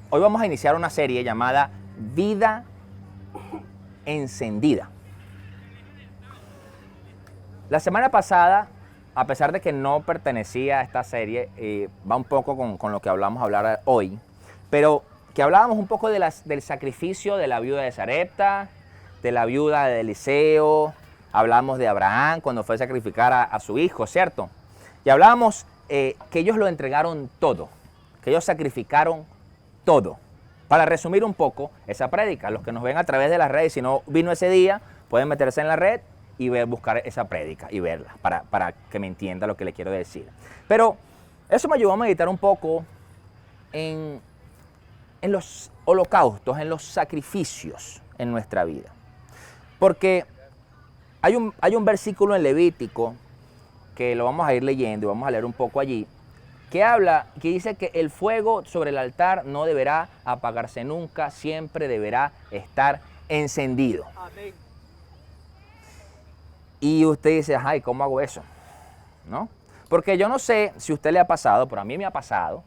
Hoy vamos a iniciar una serie llamada Vida Encendida. La semana pasada, a pesar de que no pertenecía a esta serie, va un poco con lo que hablamos a hablar hoy, pero que hablábamos un poco del sacrificio de la viuda de Sarepta, de la viuda de Eliseo, hablamos de Abraham cuando fue a sacrificar a su hijo, ¿cierto? Y hablábamos que ellos lo entregaron todo, que ellos sacrificaron todo. Para resumir un poco esa prédica, los que nos ven a través de las redes, si no vino ese día, pueden meterse en la red y buscar esa prédica y verla para que me entienda lo que le quiero decir. Pero eso me ayudó a meditar un poco en los holocaustos, en los sacrificios en nuestra vida. Porque hay un versículo en Levítico que lo vamos a ir leyendo y vamos a leer un poco allí, que dice que el fuego sobre el altar no deberá apagarse nunca, siempre deberá estar encendido. Amén. Y usted dice, ay, ¿cómo hago eso? ¿No? Porque yo no sé si a usted le ha pasado, pero a mí me ha pasado,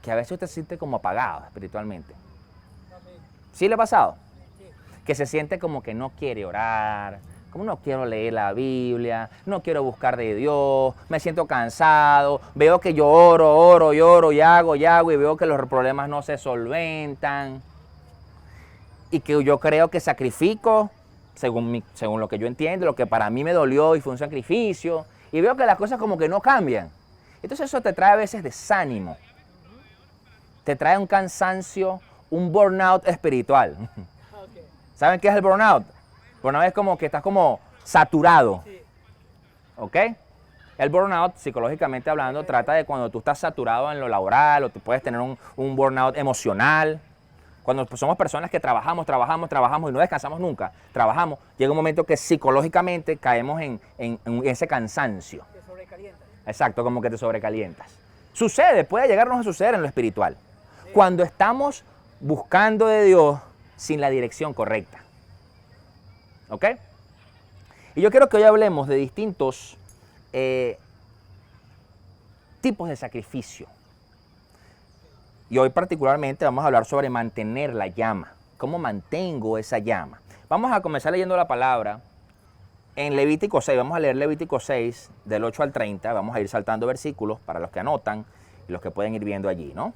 que a veces usted se siente como apagado espiritualmente. Amén. ¿Sí le ha pasado? Sí. Que se siente como que no quiere orar, como no quiero leer la Biblia, no quiero buscar de Dios, me siento cansado, veo que yo oro y hago y veo que los problemas no se solventan y que yo creo que sacrifico según lo que yo entiendo, lo que para mí me dolió y fue un sacrificio, y veo que las cosas como que no cambian. Entonces eso te trae a veces desánimo, te trae un cansancio, un burnout espiritual. Okay. ¿Saben qué es el burnout? Burnout es como que estás como saturado, Sí. ¿ok? El burnout, psicológicamente hablando, trata de cuando tú estás saturado en lo laboral o tú puedes tener un burnout emocional. Cuando somos personas que trabajamos y no descansamos nunca, trabajamos, llega un momento que psicológicamente caemos en ese cansancio. Te sobrecalientas. Exacto, como que te sobrecalientas. Sucede, puede llegarnos a suceder en lo espiritual. Sí. Cuando estamos buscando de Dios sin la dirección correcta. ¿Ok? Y yo quiero que hoy hablemos de distintos tipos de sacrificio. Y hoy particularmente vamos a hablar sobre mantener la llama. ¿Cómo mantengo esa llama? Vamos a comenzar leyendo la palabra en Levítico 6. Vamos a leer Levítico 6 del 8 al 30. Vamos a ir saltando versículos para los que anotan y los que pueden ir viendo allí, ¿no?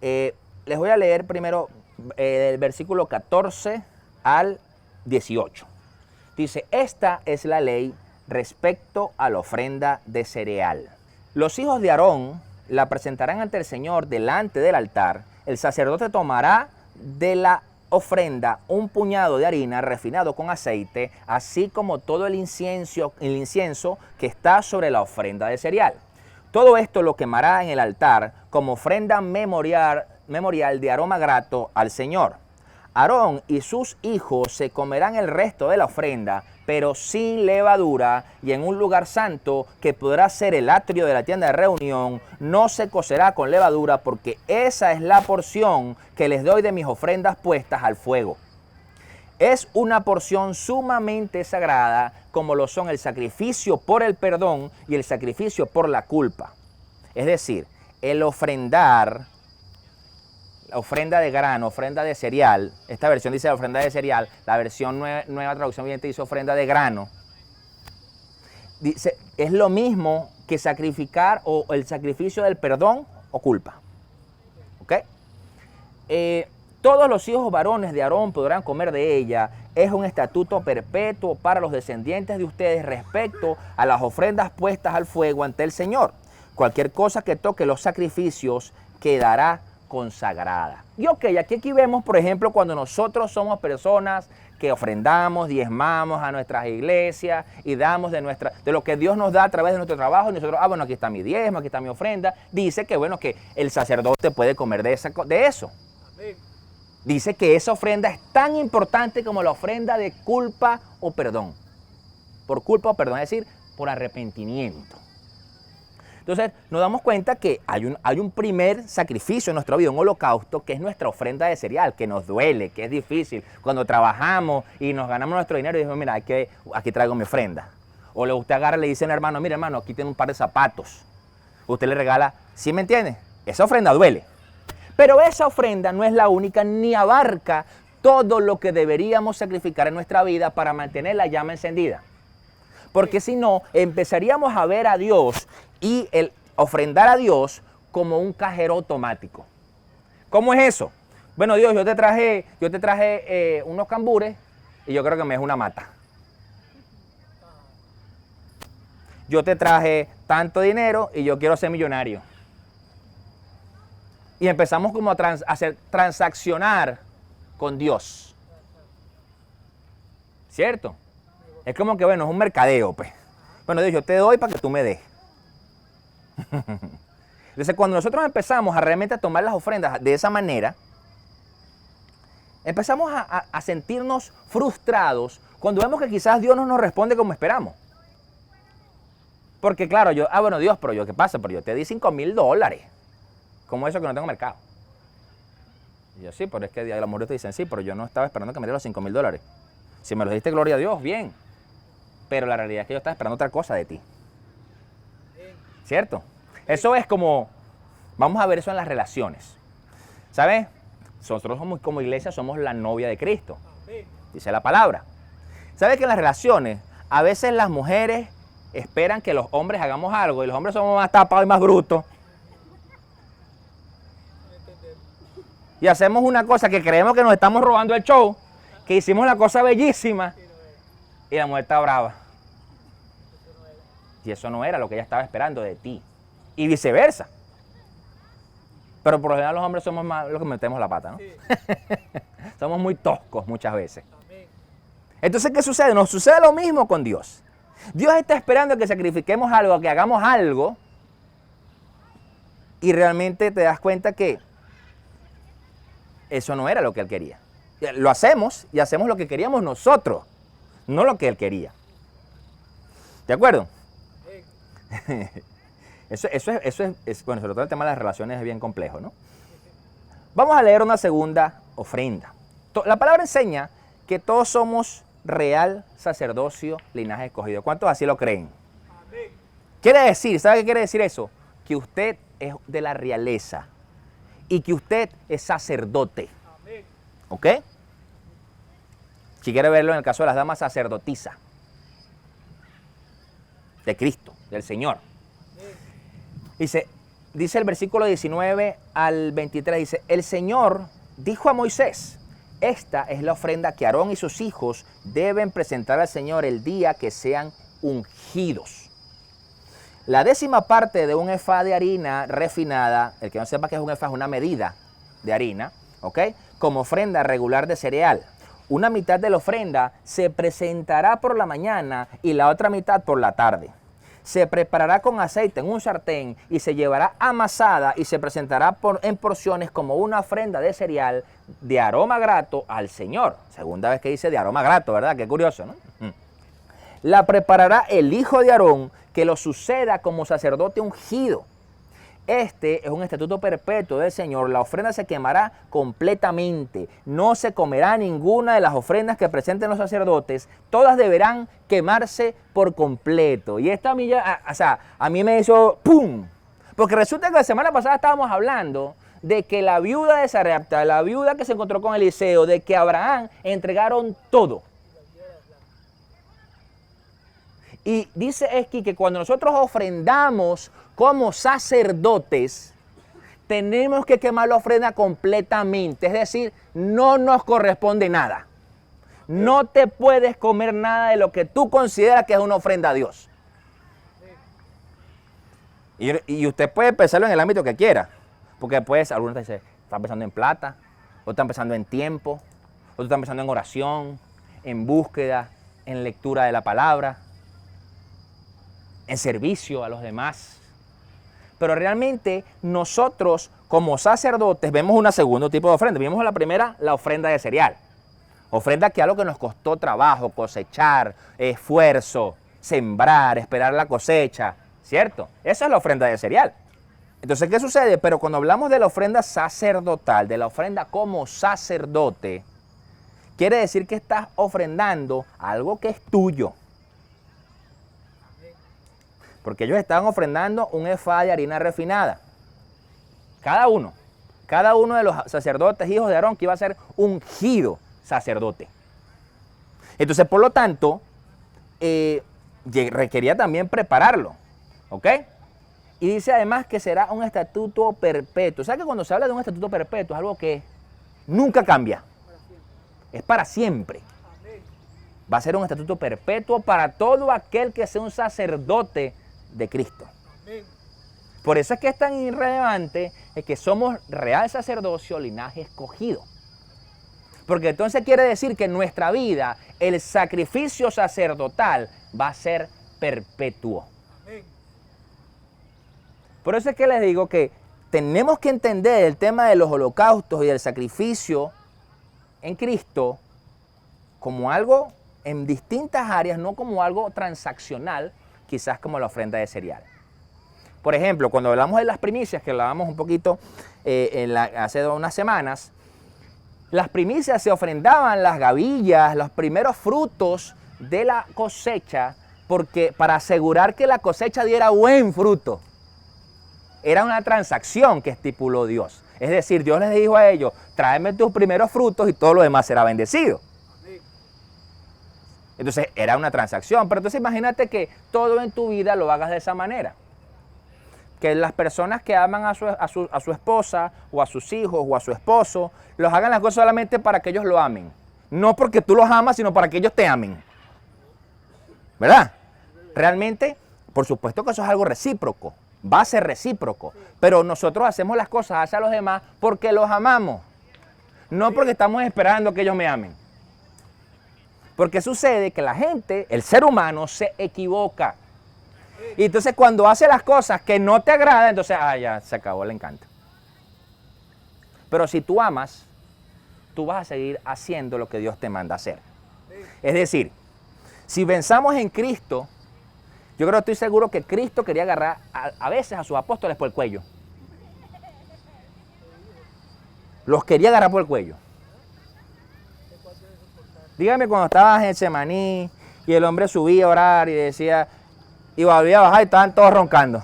Les voy a leer primero del versículo 14 al 18. Dice, esta es la ley respecto a la ofrenda de cereal. Los hijos de Aarón la presentarán ante el Señor delante del altar. El sacerdote tomará de la ofrenda un puñado de harina refinado con aceite, así como todo el incienso que está sobre la ofrenda de cereal. Todo esto lo quemará en el altar como ofrenda memorial de aroma grato al Señor. Aarón y sus hijos se comerán el resto de la ofrenda, pero sin levadura, y en un lugar santo que podrá ser el atrio de la tienda de reunión, no se cocerá con levadura, porque esa es la porción que les doy de mis ofrendas puestas al fuego. Es una porción sumamente sagrada, como lo son el sacrificio por el perdón y el sacrificio por la culpa. Es decir, el ofrendar, la ofrenda de grano, ofrenda de cereal, esta versión dice ofrenda de cereal, la versión nueva traducción viviente dice ofrenda de grano. Dice, es lo mismo que sacrificar o el sacrificio del perdón o culpa. ¿Ok? Todos los hijos varones de Aarón podrán comer de ella. Es un estatuto perpetuo para los descendientes de ustedes respecto a las ofrendas puestas al fuego ante el Señor. Cualquier cosa que toque los sacrificios quedará consagrada. Y ok, aquí vemos, por ejemplo, cuando nosotros somos personas que ofrendamos, diezmamos a nuestras iglesias y damos de lo que Dios nos da a través de nuestro trabajo, y nosotros, bueno, aquí está mi diezmo, aquí está mi ofrenda. Dice que, bueno, que el sacerdote puede comer de eso. Amén. Dice que esa ofrenda es tan importante como la ofrenda de culpa o perdón. Por culpa o perdón, es decir, por arrepentimiento. Entonces nos damos cuenta que hay un primer sacrificio en nuestra vida, un holocausto, que es nuestra ofrenda de cereal, que nos duele, que es difícil. Cuando trabajamos y nos ganamos nuestro dinero y decimos, mira, aquí traigo mi ofrenda. O usted agarra y le dice al hermano, mira hermano, aquí tiene un par de zapatos. Usted le regala, ¿sí me entiende? Esa ofrenda duele. Pero esa ofrenda no es la única ni abarca todo lo que deberíamos sacrificar en nuestra vida para mantener la llama encendida. Porque si no, empezaríamos a ver a Dios y el ofrendar a Dios como un cajero automático. ¿Cómo es eso? Bueno, Dios, yo te traje unos cambures y yo creo que me es una mata. Yo te traje tanto dinero y yo quiero ser millonario. Y empezamos como a transaccionar con Dios. ¿Cierto? Es como que, bueno, es un mercadeo, pues. Bueno, Dios, yo te doy para que tú me des. Entonces, cuando nosotros empezamos a realmente tomar las ofrendas de esa manera, empezamos a sentirnos frustrados cuando vemos que quizás Dios no nos responde como esperamos. Porque claro, bueno Dios, pero ¿qué pasa? Pero yo te di $5,000. ¿Cómo eso que no tengo mercado? Y yo, sí, pero es que a lo mejor te dicen, sí, pero yo no estaba esperando que me dieras los $5,000. Si me los diste, gloria a Dios, bien. Pero la realidad es que yo estaba esperando otra cosa de ti. ¿Cierto? Eso es como, vamos a ver eso en las relaciones. ¿Sabes? Nosotros somos, como iglesia, somos la novia de Cristo. Dice la palabra. ¿Sabes que en las relaciones, a veces las mujeres esperan que los hombres hagamos algo y los hombres somos más tapados y más brutos? Y hacemos una cosa que creemos que nos estamos robando el show, que hicimos la cosa bellísima y la mujer está brava. Y eso no era lo que ella estaba esperando de ti. Y viceversa. Pero por lo general los hombres somos más los que metemos la pata, ¿no? Sí. Somos muy toscos muchas veces. Entonces, ¿qué sucede? Nos sucede lo mismo con Dios. Dios está esperando que sacrifiquemos algo, que hagamos algo, y realmente te das cuenta que eso no era lo que Él quería. Lo hacemos y hacemos lo que queríamos nosotros, no lo que Él quería. ¿De acuerdo? Eso es, bueno, sobre todo el tema de las relaciones es bien complejo, ¿no? Vamos a leer una segunda ofrenda. La palabra enseña que todos somos real sacerdocio, linaje escogido. ¿Cuántos así lo creen? Amén. Quiere decir, ¿sabe qué quiere decir eso? Que usted es de la realeza y que usted es sacerdote. Amén. ¿Ok? Si quiere verlo en el caso de las damas, sacerdotisa de Cristo, del Señor. Dice el versículo 19 al 23, dice, el Señor dijo a Moisés, esta es la ofrenda que Aarón y sus hijos deben presentar al Señor el día que sean ungidos. La 10ª parte de un efá de harina refinada, el que no sepa que es un efá, es una medida de harina, ¿ok? Como ofrenda regular de cereal. Una mitad de la ofrenda se presentará por la mañana y la otra mitad por la tarde. Se preparará con aceite en un sartén y se llevará amasada y se presentará en porciones como una ofrenda de cereal de aroma grato al Señor. Segunda vez que dice de aroma grato, ¿verdad? Qué curioso, ¿no? La preparará el hijo de Aarón, que lo suceda como sacerdote ungido. Este es un estatuto perpetuo del Señor. La ofrenda se quemará completamente. No se comerá ninguna de las ofrendas que presenten los sacerdotes. Todas deberán quemarse por completo. Y esta a mí me hizo ¡pum! Porque resulta que la semana pasada estábamos hablando de que la viuda de Sarepta, la viuda que se encontró con Eliseo, de que Abraham entregaron todo. Y dice aquí que cuando nosotros ofrendamos como sacerdotes, tenemos que quemar la ofrenda completamente. Es decir, no nos corresponde nada. No te puedes comer nada de lo que tú consideras que es una ofrenda a Dios. Y usted puede pensarlo en el ámbito que quiera. Porque pues, algunos dicen, están pensando en plata, otros están pensando en tiempo, otros están pensando en oración, en búsqueda, en lectura de la palabra, en servicio a los demás. Pero realmente nosotros como sacerdotes vemos un segundo tipo de ofrenda. Vimos la primera, la ofrenda de cereal. Ofrenda que algo que nos costó trabajo, cosechar, esfuerzo, sembrar, esperar la cosecha, ¿cierto? Esa es la ofrenda de cereal. Entonces, ¿qué sucede? Pero cuando hablamos de la ofrenda sacerdotal, de la ofrenda como sacerdote, quiere decir que estás ofrendando algo que es tuyo. Porque ellos estaban ofrendando un efá de harina refinada. Cada uno. cada uno de los sacerdotes, hijos de Aarón, que iba a ser ungido sacerdote. Entonces, por lo tanto, requería también prepararlo, ¿ok? Y dice además que será un estatuto perpetuo. ¿Sabes que cuando se habla de un estatuto perpetuo es algo que nunca cambia? Es para siempre. Va a ser un estatuto perpetuo para todo aquel que sea un sacerdote de Cristo. Por eso es que es tan irrelevante es que somos real sacerdocio, linaje escogido. Porque entonces quiere decir que en nuestra vida el sacrificio sacerdotal va a ser perpetuo. Por eso es que les digo que tenemos que entender el tema de los holocaustos y del sacrificio en Cristo como algo en distintas áreas, no como algo transaccional, quizás como la ofrenda de cereal. Por ejemplo, cuando hablamos de las primicias, que hablábamos un poquito hace unas semanas, las primicias se ofrendaban las gavillas, los primeros frutos de la cosecha, porque para asegurar que la cosecha diera buen fruto. Era una transacción que estipuló Dios. Es decir, Dios les dijo a ellos, tráeme tus primeros frutos y todo lo demás será bendecido. Entonces era una transacción, pero entonces imagínate que todo en tu vida lo hagas de esa manera. Que las personas que aman a su esposa o a sus hijos o a su esposo, los hagan las cosas solamente para que ellos lo amen. No porque tú los amas, sino para que ellos te amen. ¿Verdad? Realmente, por supuesto que eso es algo recíproco, va a ser recíproco, pero nosotros hacemos las cosas hacia los demás porque los amamos, no porque estamos esperando que ellos me amen. Porque sucede que la gente, el ser humano, se equivoca. Y entonces cuando hace las cosas que no te agradan, entonces, ya se acabó el encanto. Pero si tú amas, tú vas a seguir haciendo lo que Dios te manda hacer. Es decir, si pensamos en Cristo, yo creo, estoy seguro que Cristo quería agarrar a veces a sus apóstoles por el cuello. Los quería agarrar por el cuello. Dígame cuando estabas en Getsemaní y el hombre subía a orar y decía, y volvía a bajar y estaban todos roncando.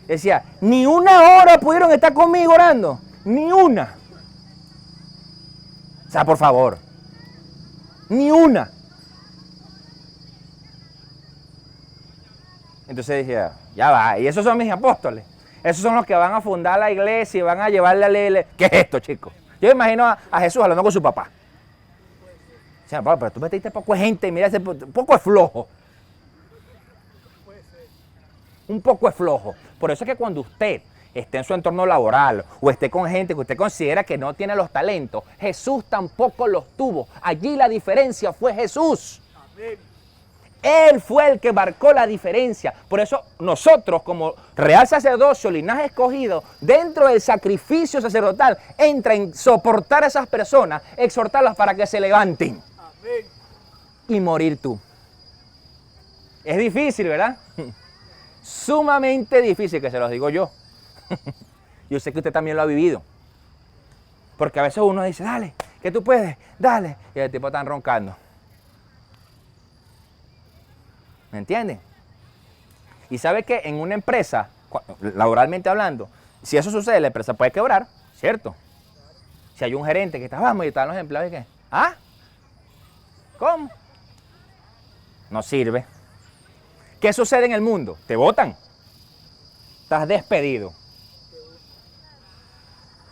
Decía, ni una hora pudieron estar conmigo orando, ni una. O sea, por favor, ni una. Entonces decía, ya va, y esos son mis apóstoles. Esos son los que van a fundar la iglesia y van a llevarle a la... ¿Qué es esto, chicos? Yo me imagino a Jesús hablando con su papá. O sea, pero tú metiste poco de gente y mira, ese poco es flojo. Un poco es flojo. Por eso es que cuando usted esté en su entorno laboral o esté con gente que usted considera que no tiene los talentos, Jesús tampoco los tuvo. Allí la diferencia fue Jesús. Amén. Él fue el que marcó la diferencia. Por eso nosotros como real sacerdocio, linaje escogido, dentro del sacrificio sacerdotal, entra en soportar a esas personas, exhortarlas para que se levanten. Amén. Y morir tú. Es difícil, ¿verdad? Sumamente difícil, que se los digo yo. Yo sé que usted también lo ha vivido. Porque a veces uno dice, dale, que tú puedes, dale. Y el tipo está roncando. ¿Me entienden? Y sabe que en una empresa, laboralmente hablando, si eso sucede, la empresa puede quebrar, ¿cierto? Si hay un gerente que está, vamos, y están los empleados, ¿y qué? ¿Ah? ¿Cómo? No sirve. ¿Qué sucede en el mundo? Te botan. Estás despedido.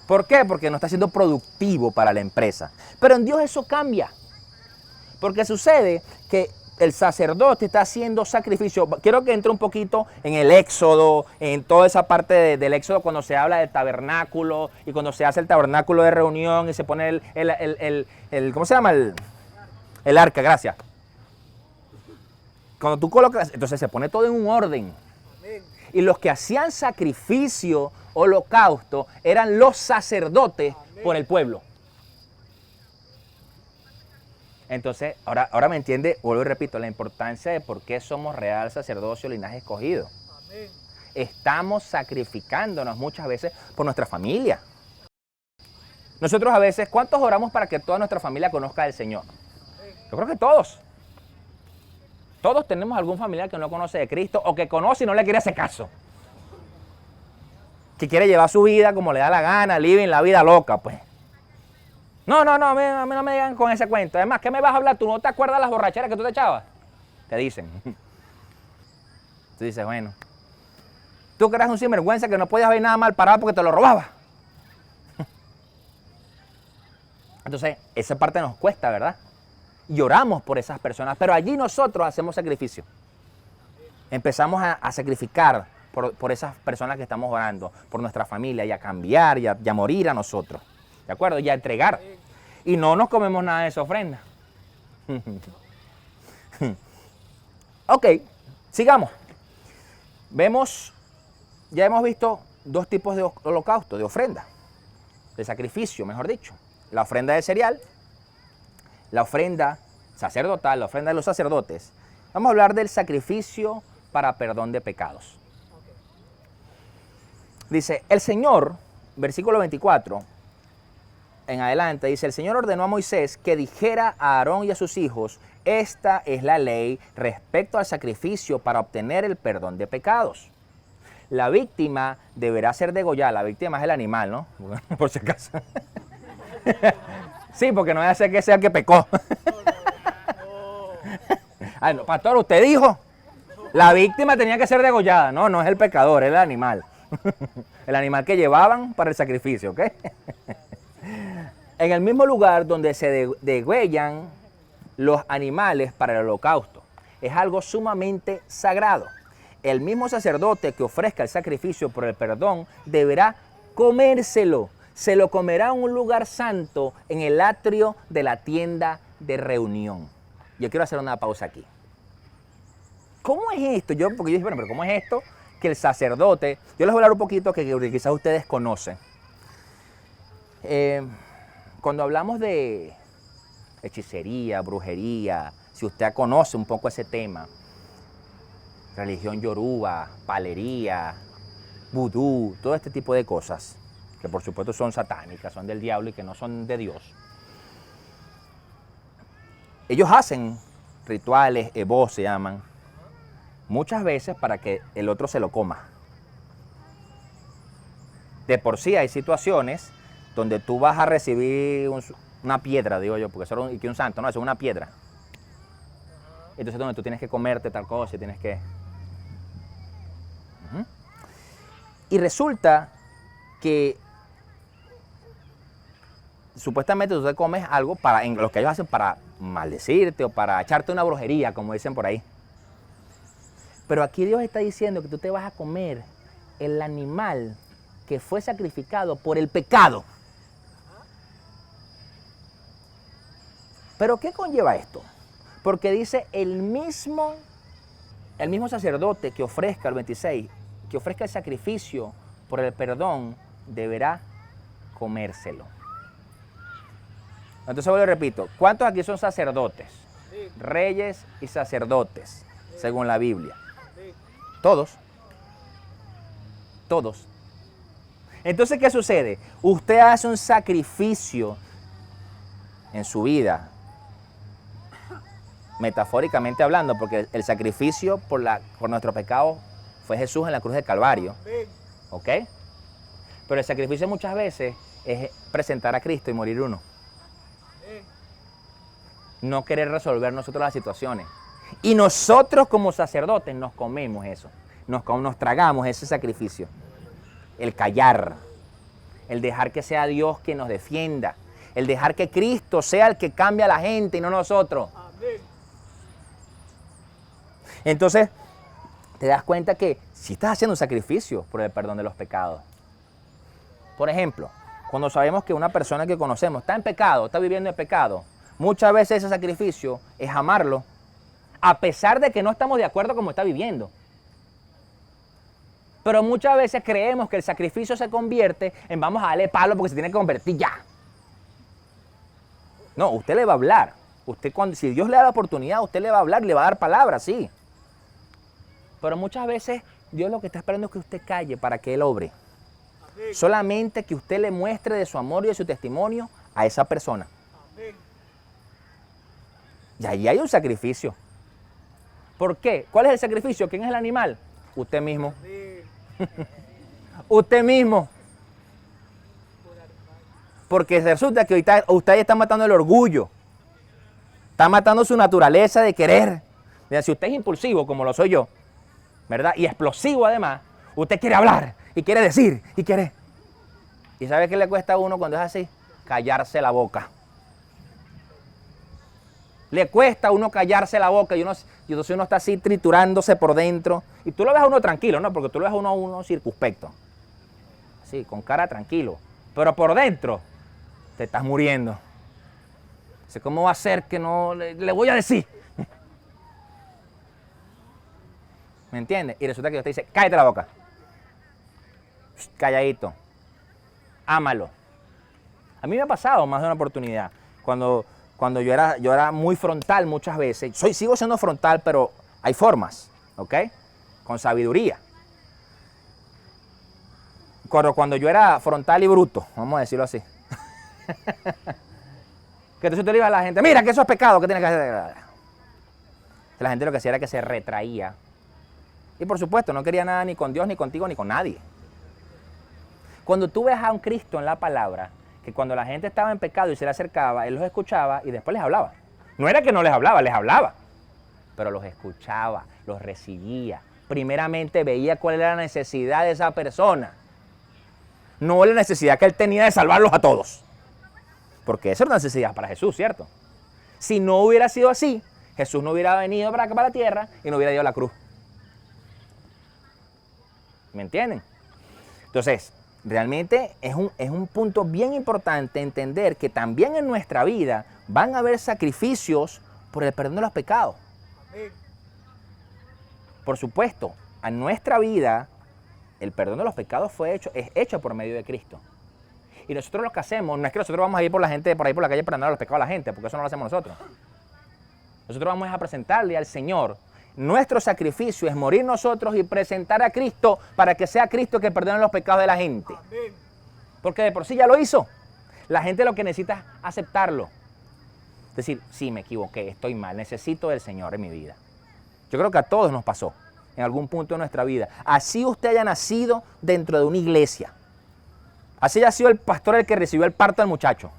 ¿Por qué? Porque no estás siendo productivo para la empresa. Pero en Dios eso cambia. Porque sucede que el sacerdote está haciendo sacrificio. Quiero que entre un poquito en el Éxodo, en toda esa parte del Éxodo cuando se habla del tabernáculo y cuando se hace el tabernáculo de reunión y se pone ¿cómo se llama? El arca, gracias. Cuando tú colocas, entonces se pone todo en un orden. Y los que hacían sacrificio, holocausto, eran los sacerdotes por el pueblo. Entonces, ahora me entiende, vuelvo y repito, la importancia de por qué somos real sacerdocio, linaje escogido. Amén. Estamos sacrificándonos muchas veces por nuestra familia. Nosotros a veces, ¿cuántos oramos para que toda nuestra familia conozca al Señor? Yo creo que todos. Todos tenemos algún familiar que no conoce de Cristo o que conoce y no le quiere hacer caso. que quiere llevar su vida como le da la gana, living la vida loca, pues. No, a mí no me digan con ese cuento. Además, ¿qué me vas a hablar? ¿Tú no te acuerdas las borracheras que tú te echabas? Te dicen. Tú dices, bueno. Tú que eras un sinvergüenza que no podías ver nada mal parado porque te lo robabas. Entonces, esa parte nos cuesta, ¿verdad? Lloramos por esas personas, pero allí nosotros hacemos sacrificio. Empezamos a sacrificar por esas personas que estamos orando, por nuestra familia, y a cambiar, y a morir a nosotros. ¿De acuerdo? Y a entregar. Y no nos comemos nada de esa ofrenda. Ok, sigamos. Ya hemos visto dos tipos de holocausto, de ofrenda, de sacrificio, mejor dicho. La ofrenda de cereal, la ofrenda sacerdotal, la ofrenda de los sacerdotes. Vamos a hablar del sacrificio para perdón de pecados. Dice, el Señor, versículo 24, en adelante, dice, el Señor ordenó a Moisés que dijera a Aarón y a sus hijos, esta es la ley respecto al sacrificio para obtener el perdón de pecados. La víctima deberá ser degollada. La víctima es el animal, ¿no? Por si acaso. Sí, porque no vaya a ser que sea el que pecó. Ay, no, pastor, usted dijo, la víctima tenía que ser degollada. No, no es el pecador, es el animal. El animal que llevaban para el sacrificio, ¿ok? En el mismo lugar donde se degüellan los animales para el holocausto. Es algo sumamente sagrado. El mismo sacerdote que ofrezca el sacrificio por el perdón deberá comérselo. Se lo comerá en un lugar santo en el atrio de la tienda de reunión. Yo quiero hacer una pausa aquí. ¿Cómo es esto? Porque yo dije, bueno, pero ¿cómo es esto? Que el sacerdote, yo les voy a hablar un poquito que quizás ustedes conocen. Cuando hablamos de hechicería, brujería, si usted conoce un poco ese tema, religión yoruba, palería, vudú, todo este tipo de cosas, que por supuesto son satánicas, son del diablo y que no son de Dios. Ellos hacen rituales, ebó se llaman, muchas veces para que el otro se lo coma. De por sí hay situaciones donde tú vas a recibir una piedra, digo yo, porque eso es un santo, no, eso es una piedra. Entonces donde tú tienes que comerte tal cosa, tienes que... Y resulta que supuestamente tú te comes algo en lo que ellos hacen para maldecirte o para echarte una brujería, como dicen por ahí. Pero aquí Dios está diciendo que tú te vas a comer el animal que fue sacrificado por el pecado. ¿Pero qué conlleva esto? Porque dice el mismo sacerdote que ofrezca el 26, que ofrezca el sacrificio por el perdón, deberá comérselo. Entonces vuelvo y repito, ¿cuántos aquí son sacerdotes? Sí. Reyes y sacerdotes, sí, según la Biblia. Sí. Todos. Todos. Entonces, ¿qué sucede? Usted hace un sacrificio en su vida, metafóricamente hablando, porque el sacrificio por nuestro pecado fue Jesús en la cruz del Calvario. ¿Ok? Pero el sacrificio muchas veces es presentar a Cristo y morir uno. No querer resolver nosotros las situaciones. Y nosotros como sacerdotes nos comemos eso. Nos tragamos ese sacrificio. El callar. El dejar que sea Dios quien nos defienda. El dejar que Cristo sea el que cambie a la gente y no nosotros. Amén. Entonces, te das cuenta que si estás haciendo un sacrificio por el perdón de los pecados. Por ejemplo, cuando sabemos que una persona que conocemos está en pecado, está viviendo en pecado, muchas veces ese sacrificio es amarlo, a pesar de que no estamos de acuerdo como está viviendo. Pero muchas veces creemos que el sacrificio se convierte en vamos a darle palo porque se tiene que convertir ya. No, usted le va a hablar. Si Dios le da la oportunidad, usted le va a hablar, le va a dar palabras, sí. Pero muchas veces Dios lo que está esperando es que usted calle para que Él obre. Amén. Solamente que usted le muestre de su amor y de su testimonio a esa persona. Amén. Y ahí hay un sacrificio. ¿Por qué? ¿Cuál es el sacrificio? ¿Quién es el animal? Usted mismo. Usted mismo. Porque resulta que ahorita usted está matando el orgullo. Está matando su naturaleza de querer. Mira, si usted es impulsivo, como lo soy yo, ¿verdad? Y explosivo además, usted quiere hablar y quiere decir y quiere. ¿Y sabe qué le cuesta a uno cuando es así? Callarse la boca. Le cuesta a uno callarse la boca y entonces uno está así triturándose por dentro. Y tú lo ves a uno tranquilo, ¿no? Porque tú lo ves a uno circunspecto. Así, con cara tranquilo. Pero por dentro te estás muriendo. Dice, ¿cómo va a ser que no le voy a decir? ¿Me entiendes? Y resulta que Dios te dice, cállate la boca. Calladito. Ámalo. A mí me ha pasado más de una oportunidad. Cuando yo era muy frontal muchas veces. Sigo siendo frontal, pero hay formas, ¿ok? Con sabiduría. Cuando yo era frontal y bruto, vamos a decirlo así. Que entonces te le digas a la gente, mira que eso es pecado, ¿qué tienes que hacer? La gente lo que hacía era que se retraía. Y por supuesto, no quería nada ni con Dios, ni contigo, ni con nadie. Cuando tú ves a un Cristo en la palabra, que cuando la gente estaba en pecado y se le acercaba, Él los escuchaba y después les hablaba. No era que no les hablaba. Pero los escuchaba, los recibía. Primeramente veía cuál era la necesidad de esa persona. No la necesidad que Él tenía de salvarlos a todos. Porque esa era una necesidad para Jesús, ¿cierto? Si no hubiera sido así, Jesús no hubiera venido para acá, para la tierra, y no hubiera ido a la cruz. ¿Me entienden? Entonces, realmente es un punto bien importante entender que también en nuestra vida van a haber sacrificios por el perdón de los pecados. Amén. Por supuesto, a nuestra vida el perdón de los pecados es hecho por medio de Cristo. Y nosotros lo que hacemos, no es que nosotros vamos a ir por la gente, por ahí por la calle perdonando los pecados a la gente, porque eso no lo hacemos nosotros. Nosotros vamos a presentarle al Señor. Nuestro sacrificio es morir nosotros y presentar a Cristo para que sea Cristo que perdone los pecados de la gente. Amén. Porque de por sí ya lo hizo. La gente lo que necesita es aceptarlo. Es decir, sí, me equivoqué, estoy mal, necesito del Señor en mi vida. Yo creo que a todos nos pasó en algún punto de nuestra vida. Así usted haya nacido dentro de una iglesia. Así haya sido el pastor el que recibió el parto del muchacho.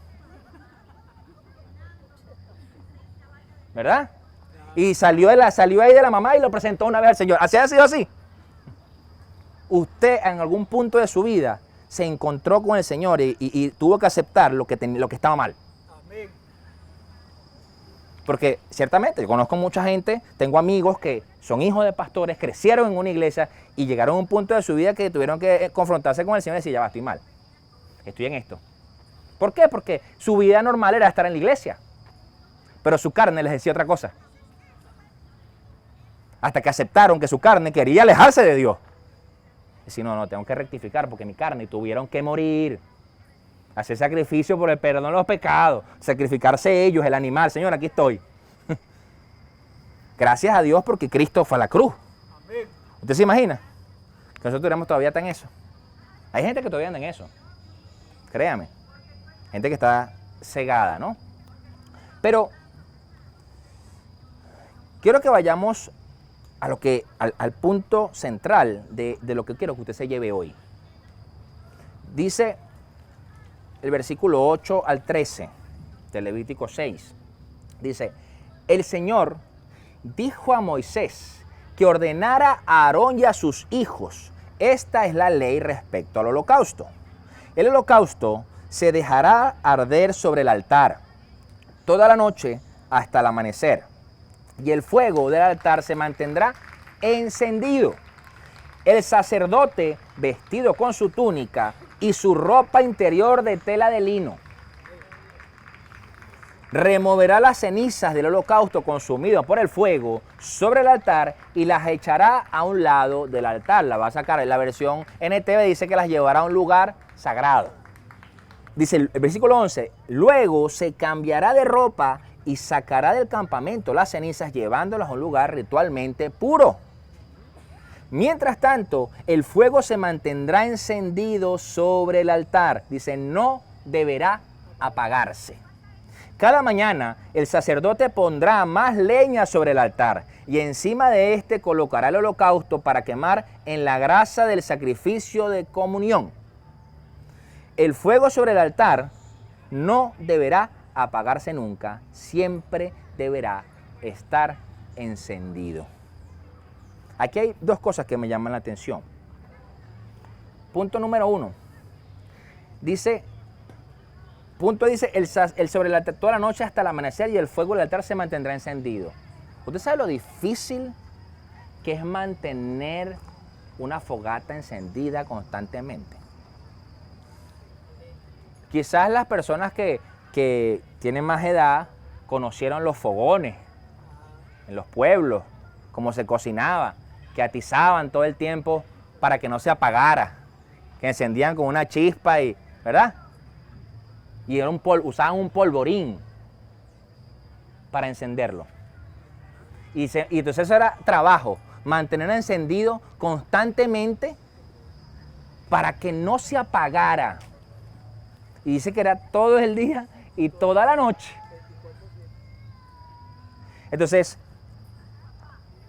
¿Verdad? Y salió ahí de la mamá y lo presentó una vez al Señor. Así ha sido así. Usted en algún punto de su vida se encontró con el Señor y tuvo que aceptar lo que estaba mal. Amén. Porque ciertamente yo conozco mucha gente, tengo amigos que son hijos de pastores, crecieron en una iglesia y llegaron a un punto de su vida que tuvieron que confrontarse con el Señor y decir, ya va, estoy mal. Estoy en esto. ¿Por qué? Porque su vida normal era estar en la iglesia. Pero su carne les decía otra cosa. Hasta que aceptaron que su carne quería alejarse de Dios. Y si no, tengo que rectificar porque mi carne tuvieron que morir. Hacer sacrificio por el perdón de los pecados. Sacrificarse ellos, el animal. Señor, aquí estoy. Gracias a Dios porque Cristo fue a la cruz. Amén. ¿Usted se imagina? Que nosotros tuviéramos todavía en eso. Hay gente que todavía anda en eso. Créame. Gente que está cegada, ¿no? Pero quiero que vayamos a al punto central de lo que quiero que usted se lleve hoy. Dice el versículo 8 al 13 de Levítico 6. Dice, el Señor dijo a Moisés que ordenara a Aarón y a sus hijos. Esta es la ley respecto al holocausto. El holocausto se dejará arder sobre el altar toda la noche hasta el amanecer. Y el fuego del altar se mantendrá encendido. El sacerdote, vestido con su túnica y su ropa interior de tela de lino, removerá las cenizas del holocausto consumido por el fuego sobre el altar y las echará a un lado del altar. La va a sacar. En la versión NTV dice que las llevará a un lugar sagrado. Dice el versículo 11, luego se cambiará de ropa y sacará del campamento las cenizas llevándolas a un lugar ritualmente puro. Mientras tanto, el fuego se mantendrá encendido sobre el altar. Dice, no deberá apagarse. Cada mañana el sacerdote pondrá más leña sobre el altar y encima de éste colocará el holocausto para quemar en la grasa del sacrificio de comunión. El fuego sobre el altar no deberá apagarse nunca, siempre deberá estar encendido. Aquí hay dos cosas que me llaman la atención. Punto número 1. Dice, el sobre el altar toda la noche hasta el amanecer y el fuego del altar se mantendrá encendido. ¿Usted sabe lo difícil que es mantener una fogata encendida constantemente? Quizás las personas que tienen más edad conocieron los fogones en los pueblos, cómo se cocinaba, que atizaban todo el tiempo para que no se apagara, que encendían con una chispa, y, ¿verdad? Y era usaban un polvorín para encenderlo. Y entonces eso era trabajo, mantener encendido constantemente para que no se apagara. Y dice que era todo el día y toda la noche. Entonces,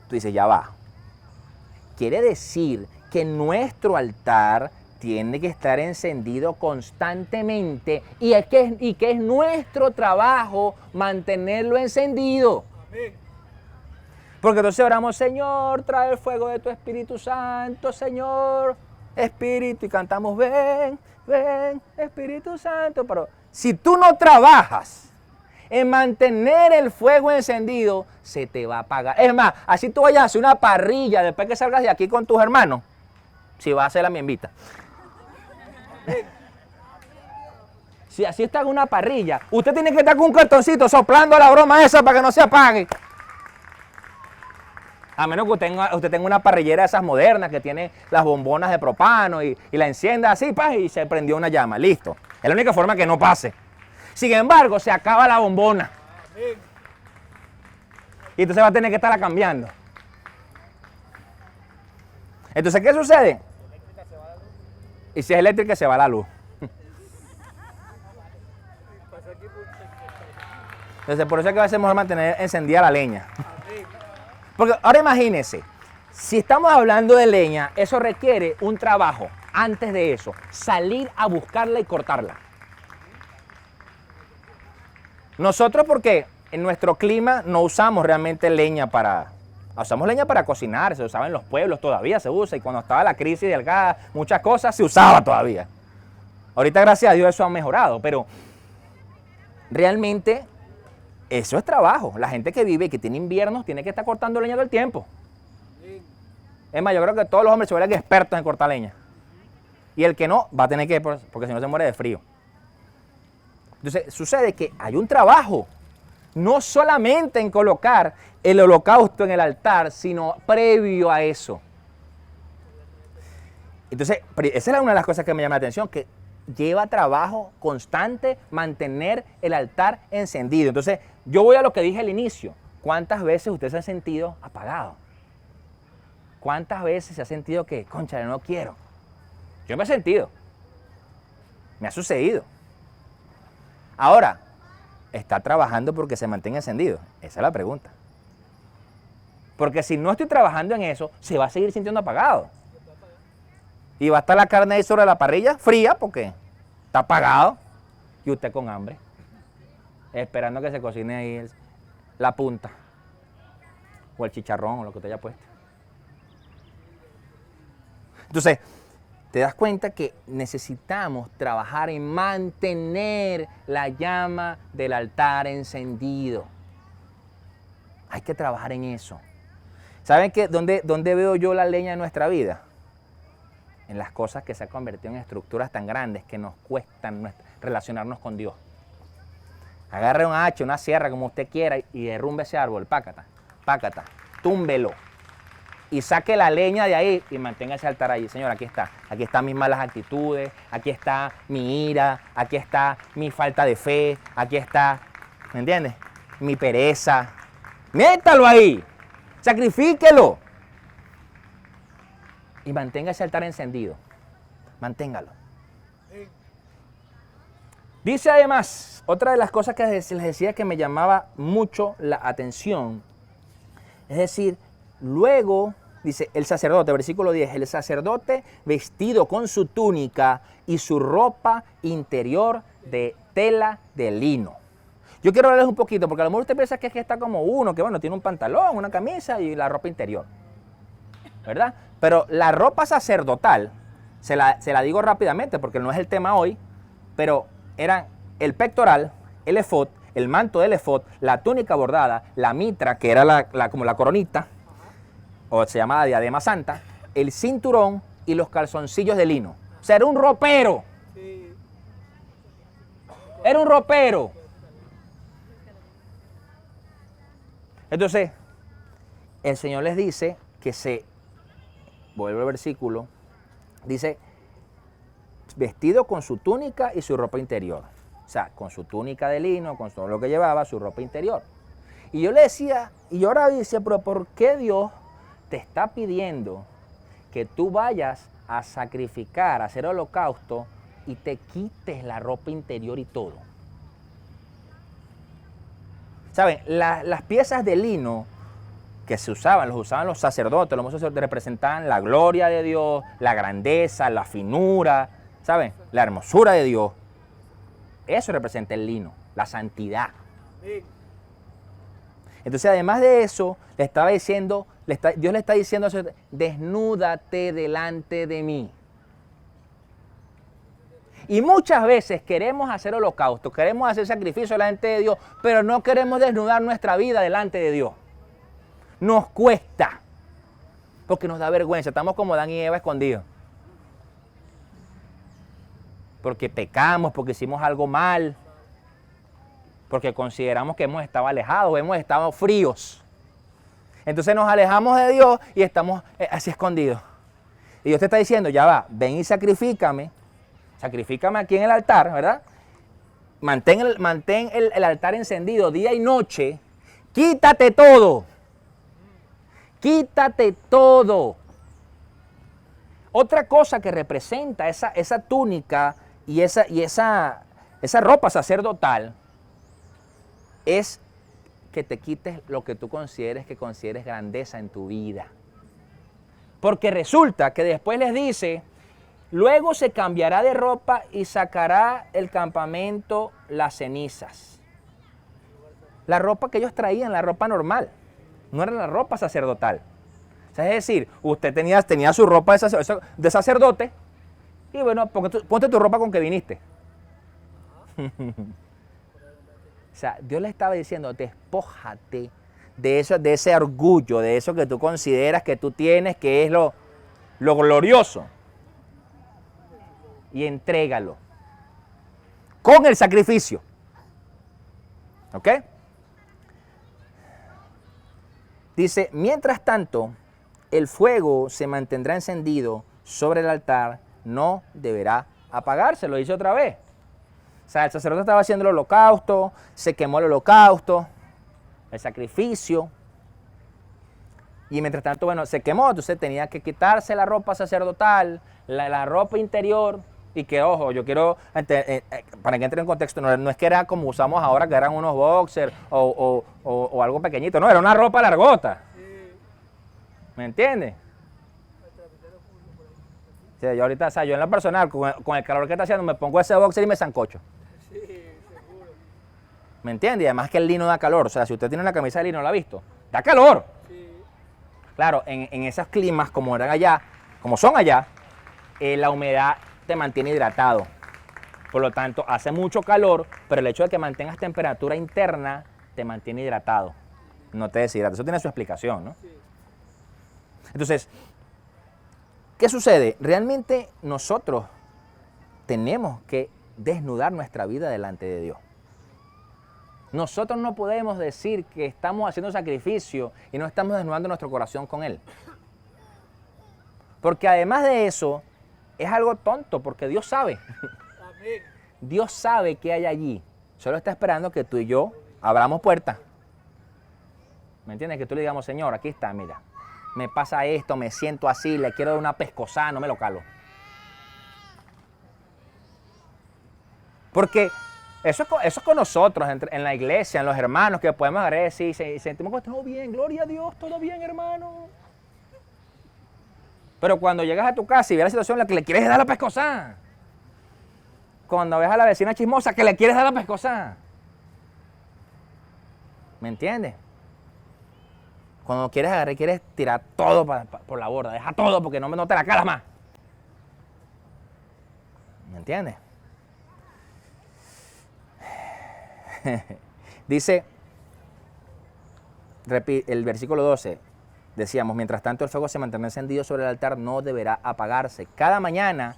tú dices, ya va. Quiere decir que nuestro altar tiene que estar encendido constantemente y que es nuestro trabajo mantenerlo encendido. Amén. Porque entonces oramos, Señor, trae el fuego de tu Espíritu Santo, Señor, Espíritu, y cantamos, ven, ven, Espíritu Santo. Pero si tú no trabajas en mantener el fuego encendido, se te va a apagar. Es más, así tú vayas a hacer una parrilla después que salgas de aquí con tus hermanos, si vas a hacer la miembita. Si así está en una parrilla, usted tiene que estar con un cartoncito soplando la broma esa para que no se apague. A menos que usted tenga una parrillera de esas modernas que tiene las bombonas de propano y la encienda así, y se prendió una llama. Listo. Es la única forma que no pase. Sin embargo, se acaba la bombona. Amén. Y entonces va a tener que estarla cambiando. Entonces, ¿qué sucede? Y si es eléctrica, se va la luz. Entonces, por eso es que a veces es mejor mantener encendida la leña. Porque ahora imagínense, si estamos hablando de leña, eso requiere un trabajo. Antes de eso, salir a buscarla y cortarla. Nosotros, porque en nuestro clima no usamos realmente leña usamos leña para cocinar, se usaba en los pueblos, todavía se usa, y cuando estaba la crisis del gas, muchas cosas se usaba todavía. Ahorita, gracias a Dios, eso ha mejorado, pero realmente eso es trabajo. La gente que vive y que tiene inviernos tiene que estar cortando leña todo el tiempo. Es más, yo creo que todos los hombres se vuelven expertos en cortar leña. Y el que no, va a tener que, porque si no se muere de frío. Entonces, sucede que hay un trabajo, no solamente en colocar el holocausto en el altar, sino previo a eso. Entonces, esa es una de las cosas que me llama la atención, que lleva trabajo constante mantener el altar encendido. Entonces, yo voy a lo que dije al inicio. ¿Cuántas veces usted se ha sentido apagado? ¿Cuántas veces se ha sentido que, cónchale, no quiero? Yo me he sentido. Me ha sucedido. Ahora, ¿está trabajando porque se mantenga encendido? Esa es la pregunta. Porque si no estoy trabajando en eso, se va a seguir sintiendo apagado. Y va a estar la carne ahí sobre la parrilla, fría, porque está apagado. Y usted con hambre, esperando que se cocine ahí la punta. O el chicharrón, o lo que usted haya puesto. Entonces, te das cuenta que necesitamos trabajar en mantener la llama del altar encendido. Hay que trabajar en eso. ¿Saben qué? ¿Dónde veo yo la leña en nuestra vida? En las cosas que se han convertido en estructuras tan grandes que nos cuestan relacionarnos con Dios. Agarre un hacha, una sierra, como usted quiera, y derrumbe ese árbol, pácata, pácata, túmbelo. Y saque la leña de ahí y mantenga ese altar ahí. Señor, aquí está. Aquí están mis malas actitudes, aquí está mi ira, aquí está mi falta de fe, aquí está, ¿me entiendes? Mi pereza. Métalo ahí, sacrifíquelo. Y mantenga ese altar encendido. Manténgalo. Dice además, otra de las cosas que les decía que me llamaba mucho la atención, es decir, luego, dice el sacerdote, versículo 10, el sacerdote vestido con su túnica y su ropa interior de tela de lino. Yo quiero hablarles un poquito, porque a lo mejor usted piensa que es que está como uno, que bueno, tiene un pantalón, una camisa y la ropa interior, ¿verdad? Pero la ropa sacerdotal, se la digo rápidamente porque no es el tema hoy, pero eran el pectoral, el efod, el manto del efod, la túnica bordada, la mitra, que era como la coronita, o se llamaba diadema santa, el cinturón y los calzoncillos de lino. O sea, era un ropero. Sí. Era un ropero. Entonces, el Señor les dice que vuelve al versículo, dice, vestido con su túnica y su ropa interior. O sea, con su túnica de lino, con todo lo que llevaba, su ropa interior. Y yo le decía, y yo ahora decía, pero ¿por qué Dios te está pidiendo que tú vayas a sacrificar, a hacer holocausto y te quites la ropa interior y todo? ¿Saben? Las piezas de lino que se usaban, los sacerdotes, los sacerdotes representaban la gloria de Dios, la grandeza, la finura, ¿saben? La hermosura de Dios. Eso representa el lino, la santidad. Amén. Entonces, además de eso, le estaba diciendo, Dios le está diciendo, desnúdate delante de mí. Y muchas veces queremos hacer holocausto, queremos hacer sacrificio delante de Dios, pero no queremos desnudar nuestra vida delante de Dios. Nos cuesta, porque nos da vergüenza. Estamos como Adán y Eva escondidos. Porque pecamos, porque hicimos algo mal, porque consideramos que hemos estado alejados, hemos estado fríos. Entonces nos alejamos de Dios y estamos así escondidos. Y Dios te está diciendo, ya va, ven y sacrifícame aquí en el altar, ¿verdad? Mantén el altar encendido día y noche, quítate todo. Quítate todo. Otra cosa que representa esa túnica y esa ropa sacerdotal es que te quites lo que tú consideres grandeza en tu vida. Porque resulta que después les dice, luego se cambiará de ropa y sacará el campamento las cenizas. La ropa que ellos traían, la ropa normal, no era la ropa sacerdotal. O sea, es decir, usted tenía su ropa de sacerdote y bueno, ponte tu ropa con que viniste. O sea, Dios le estaba diciendo, despójate de ese orgullo, de eso que tú consideras que tú tienes, que es lo glorioso. Y entrégalo. Con el sacrificio. ¿Ok? Dice, mientras tanto, el fuego se mantendrá encendido sobre el altar, no deberá apagarse. Lo dice otra vez. O sea, el sacerdote estaba haciendo el holocausto, se quemó el holocausto, el sacrificio. Y mientras tanto, bueno, se quemó, entonces tenía que quitarse la ropa sacerdotal, la ropa interior. Y que, ojo, yo quiero, para que entre en contexto, no es que era como usamos ahora, que eran unos boxers o algo pequeñito, no, era una ropa largota. ¿Me entiendes? O sea, yo ahorita, o sea, yo en la personal, con el calor que está haciendo, me pongo ese boxer y me sancocho. Sí, seguro. ¿Me entiendes? Y además que el lino da calor. O sea, si usted tiene una camisa de lino, ¿la ha visto? Da calor. Sí. Claro, en esos climas, como eran allá, como son allá, la humedad te mantiene hidratado. Por lo tanto, hace mucho calor, pero el hecho de que mantengas temperatura interna te mantiene hidratado. No te deshidrata. Eso tiene su explicación, ¿no? Sí. Entonces, ¿qué sucede? Realmente nosotros tenemos que desnudar nuestra vida delante de Dios. Nosotros no podemos decir que estamos haciendo sacrificio y no estamos desnudando nuestro corazón con Él. Porque además de eso, es algo tonto, porque Dios sabe. Amén. Dios sabe qué hay allí. Solo está esperando que tú y yo abramos puertas. ¿Me entiendes? Que tú le digamos, Señor, aquí está, mira. Me pasa esto, me siento así, le quiero dar una pescozada, no me lo calo. Porque Eso es con nosotros, en la iglesia, en los hermanos, que podemos agarrar y decir, sentimos que todo bien, gloria a Dios, todo bien, hermano. Pero cuando llegas a tu casa y ves la situación en la que le quieres dar la pescosada, cuando ves a la vecina chismosa que le quieres dar la pescosada, ¿me entiendes? Cuando quieres agarrar y quieres tirar todo por la borda, deja todo porque no te la calas más. ¿Me entiendes? Dice, el versículo 12, decíamos, mientras tanto el fuego se mantendrá encendido sobre el altar, no deberá apagarse. Cada mañana,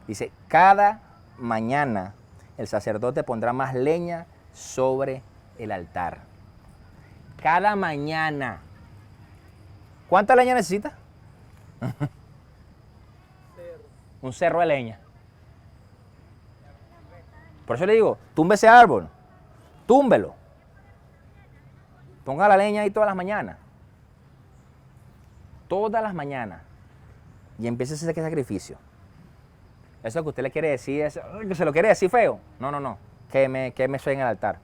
dice, cada mañana el sacerdote pondrá más leña sobre el altar. Cada mañana. ¿Cuánta leña necesita? Un cerro de leña. Por eso le digo, tumbe ese árbol. Túmbelo. Ponga la leña ahí todas las mañanas. Todas las mañanas. Y empiece ese sacrificio. Eso que usted le quiere decir, que se lo quiere decir feo. No. Queme eso en el altar.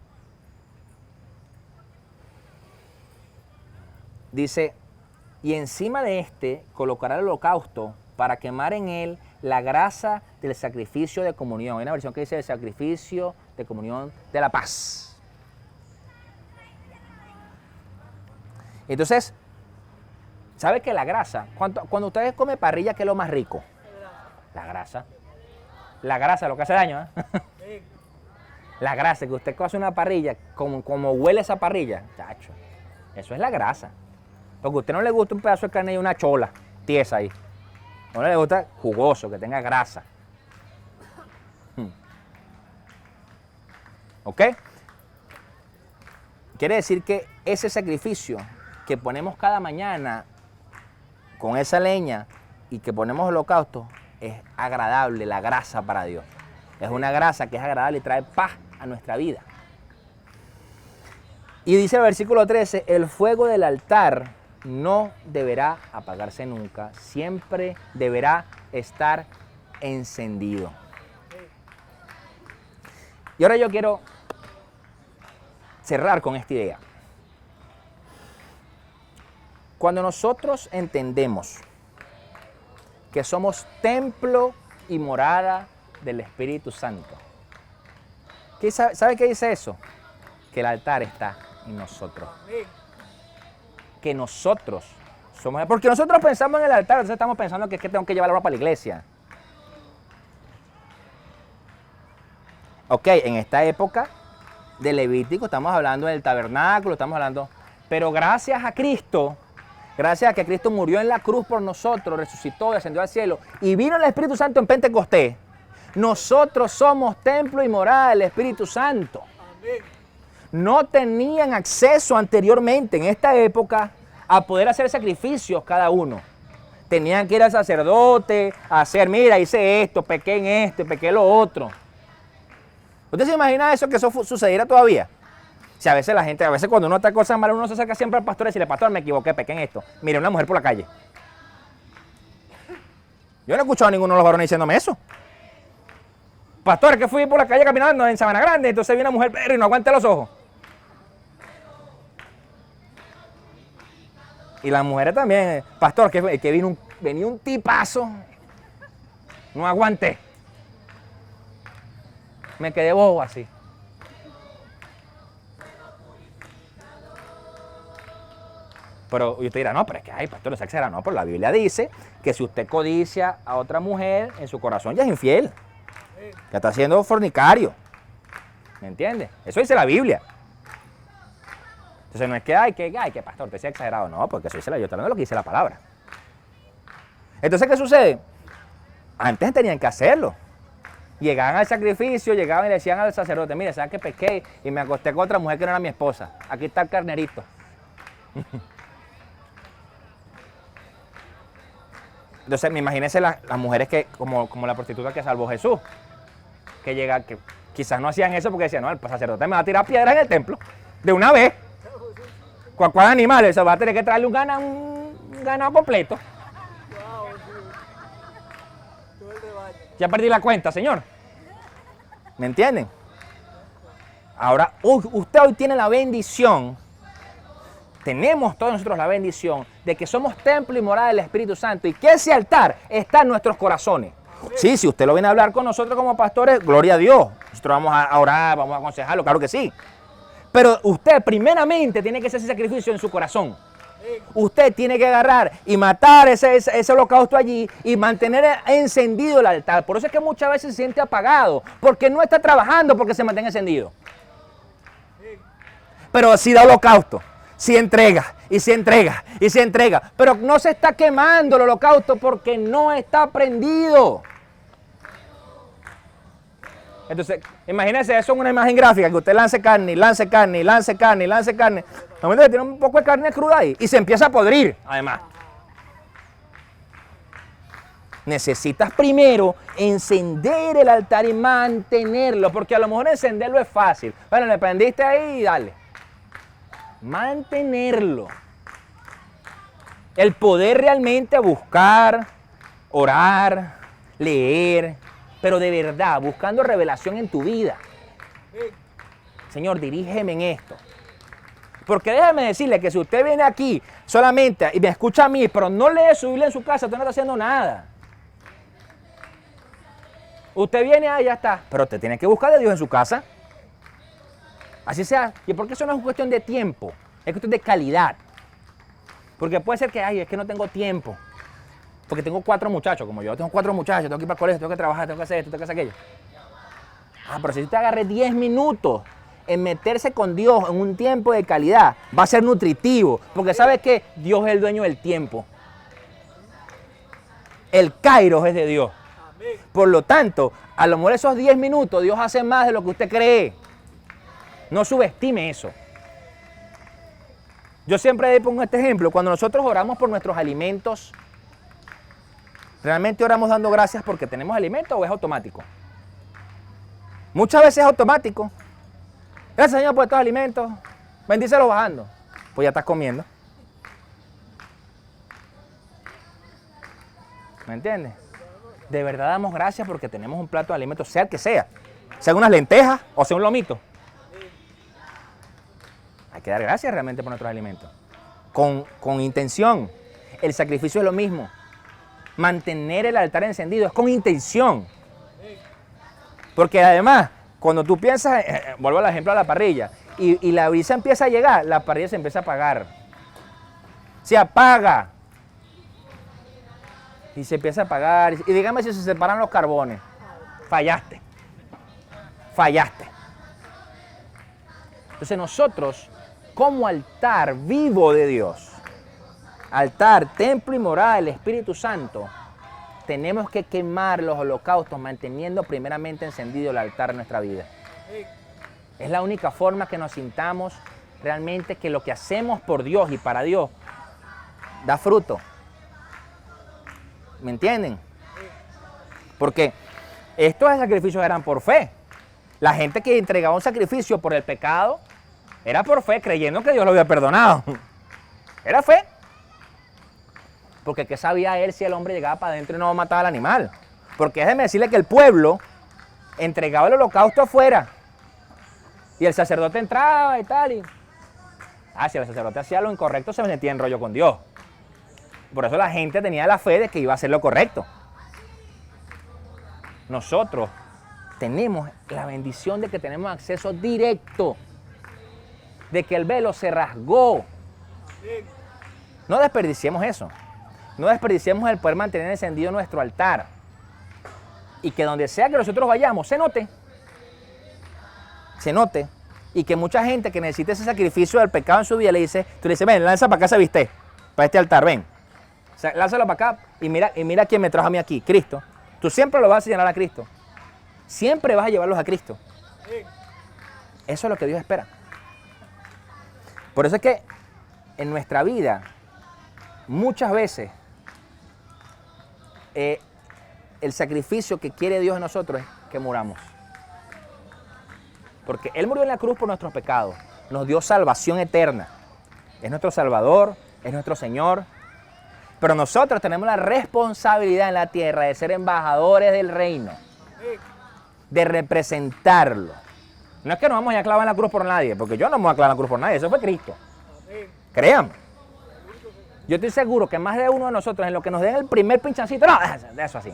Dice, y encima de este colocará el holocausto para quemar en él la grasa del sacrificio de comunión. Hay una versión que dice el sacrificio de comunión de la paz. Entonces, ¿sabe que la grasa, cuando ustedes comen parrilla, qué es lo más rico? La grasa. La grasa, lo que hace daño, ¿eh? La grasa, que usted hace una parrilla, como huele esa parrilla, chacho, eso es la grasa. Porque a usted no le gusta un pedazo de carne y una chola tiesa ahí. A uno le gusta jugoso, que tenga grasa. ¿Ok? Quiere decir que ese sacrificio que ponemos cada mañana con esa leña y que ponemos holocausto es agradable, la grasa para Dios. Es una grasa que es agradable y trae paz a nuestra vida. Y dice el versículo 13, el fuego del altar no deberá apagarse nunca, siempre deberá estar encendido. Y ahora yo quiero cerrar con esta idea. Cuando nosotros entendemos que somos templo y morada del Espíritu Santo, ¿sabe qué dice eso? Que el altar está en nosotros. Que nosotros somos... Porque nosotros pensamos en el altar, entonces estamos pensando que es que tengo que llevar la ropa a la iglesia. Ok, en esta época de Levítico estamos hablando del tabernáculo, estamos hablando... Pero gracias a Cristo, gracias a que Cristo murió en la cruz por nosotros, resucitó, descendió al cielo y vino el Espíritu Santo en Pentecostés, nosotros somos templo y morada del Espíritu Santo. No tenían acceso anteriormente en esta época a poder hacer sacrificios cada uno. Tenían que ir al sacerdote a hacer, mira, hice esto, pequé en esto, pequé lo otro. ¿Usted se imagina eso, que eso sucediera todavía? Si a veces la gente, a veces cuando uno está cosas malas, uno se acerca siempre al pastor y dice, pastor, me equivoqué, pequé en esto. Mire, una mujer por la calle. Yo no he escuchado a ninguno de los varones diciéndome eso. Pastor, que fui por la calle caminando en Sabana Grande, entonces vi una mujer y no aguanté los ojos. Y las mujeres también, pastor, que venía un tipazo, no aguanté. Me quedé bobo así. Pero usted dirá, no, pero es que, ay, pastor, no se exagera. No, pero la Biblia dice que si usted codicia a otra mujer, en su corazón ya es infiel. Ya está siendo fornicario. ¿Me entiende? Eso dice la Biblia. Entonces no es que, ay, que pastor, usted sea exagerado. No, porque eso dice yo estoy hablando de lo que dice la palabra. Entonces, ¿qué sucede? Antes tenían que hacerlo. Llegaban al sacrificio, llegaban y le decían al sacerdote, mire, ¿sabes que pequé y me acosté con otra mujer que no era mi esposa? Aquí está el carnerito. Entonces, imagínense las mujeres que, como la prostituta que salvó Jesús, que quizás no hacían eso porque decían, no, el sacerdote me va a tirar piedras en el templo, de una vez. ¿Cuál animal? Eso va a tener que traerle un ganado completo. Ya perdí la cuenta, señor. ¿Me entienden? Ahora, usted hoy tiene la bendición, tenemos todos nosotros la bendición de que somos templo y morada del Espíritu Santo y que ese altar está en nuestros corazones. Sí, si usted lo viene a hablar con nosotros como pastores, gloria a Dios. Nosotros vamos a orar, vamos a aconsejarlo, claro que sí. Pero usted primeramente tiene que hacer ese sacrificio en su corazón. Usted tiene que agarrar y matar ese holocausto allí y mantener encendido el altar. Por eso es que muchas veces se siente apagado, porque no está trabajando porque se mantenga encendido. Pero si da holocausto, si entrega, y se entrega, y se entrega. Pero no se está quemando el holocausto porque no está prendido. Entonces, imagínense eso en una imagen gráfica, que usted lance carne, y lance carne, y lance carne, y lance carne. De momento tiene un poco de carne cruda ahí y se empieza a podrir, además. Necesitas primero encender el altar y mantenerlo, porque a lo mejor encenderlo es fácil. Bueno, le prendiste ahí y dale. Mantenerlo. El poder realmente buscar, orar, leer, pero de verdad, buscando revelación en tu vida. Señor, dirígeme en esto. Porque déjame decirle que si usted viene aquí solamente y me escucha a mí, pero no lee su Biblia en su casa, usted no está haciendo nada. Usted viene, ya está, pero usted tiene que buscar a Dios en su casa. Así sea, y porque eso no es cuestión de tiempo, es cuestión de calidad. Porque puede ser que, ay, es que no tengo tiempo. Porque tengo 4 muchachos, como yo tengo 4 muchachos, tengo que ir para el colegio, tengo que trabajar, tengo que hacer esto, tengo que hacer aquello. Ah, pero si usted agarre 10 minutos en meterse con Dios en un tiempo de calidad, va a ser nutritivo. Porque sabe que Dios es el dueño del tiempo. El kairos es de Dios. Por lo tanto, a lo mejor esos 10 minutos Dios hace más de lo que usted cree. No subestime eso. Yo siempre pongo este ejemplo. Cuando nosotros oramos por nuestros alimentos, ¿realmente oramos dando gracias porque tenemos alimento o es automático? Muchas veces es automático. Gracias, Señor, por estos alimentos. Bendícelo bajando. Pues ya estás comiendo. ¿Me entiendes? De verdad damos gracias porque tenemos un plato de alimentos, sea el que sea. Sea unas lentejas o sea un lomito. Hay que dar gracias realmente por nuestros alimentos. Con intención. El sacrificio es lo mismo. Mantener el altar encendido es con intención. Porque además, cuando tú piensas, vuelvo al ejemplo de la parrilla, y la brisa empieza a llegar, la parrilla se empieza a apagar. Se apaga. Y se empieza a apagar. Y dígame si se separan los carbones. Fallaste. Fallaste. Entonces nosotros, como altar vivo de Dios, altar, templo y morada del Espíritu Santo, tenemos que quemar los holocaustos manteniendo primeramente encendido el altar en nuestra vida. Es la única forma que nos sintamos realmente que lo que hacemos por Dios y para Dios da fruto. ¿Me entienden? Porque estos sacrificios eran por fe. La gente que entregaba un sacrificio por el pecado era por fe, creyendo que Dios lo había perdonado. Era fe. Porque ¿qué sabía él si el hombre llegaba para adentro y no mataba al animal? Porque déjeme decirle que el pueblo entregaba el holocausto afuera. Y el sacerdote entraba y tal. Si el sacerdote hacía lo incorrecto, se metía en rollo con Dios. Por eso la gente tenía la fe de que iba a hacer lo correcto. Nosotros tenemos la bendición de que tenemos acceso directo. De que el velo se rasgó. No desperdiciemos eso. No desperdiciemos el poder mantener encendido nuestro altar. Y que donde sea que nosotros vayamos, se note. Se note. Y que mucha gente que necesite ese sacrificio del pecado en su vida, tú le dices, ven, lanza para acá ese bistec, para este altar, ven. O sea, lánzalo para acá y mira quién me trajo a mí aquí, Cristo. Tú siempre lo vas a señalar a Cristo. Siempre vas a llevarlos a Cristo. Eso es lo que Dios espera. Por eso es que en nuestra vida, muchas veces, el sacrificio que quiere Dios en nosotros es que muramos. Porque Él murió en la cruz por nuestros pecados. Nos dio salvación eterna. Es nuestro Salvador, es nuestro Señor. Pero nosotros tenemos la responsabilidad en la tierra de ser embajadores del reino. De representarlo. No es que nos vamos a clavar en la cruz por nadie, porque yo no me voy a clavar en la cruz por nadie, eso fue Cristo. Amén. Créanme. Yo estoy seguro que más de uno de nosotros, en lo que nos den el primer pinchancito, no, de eso así.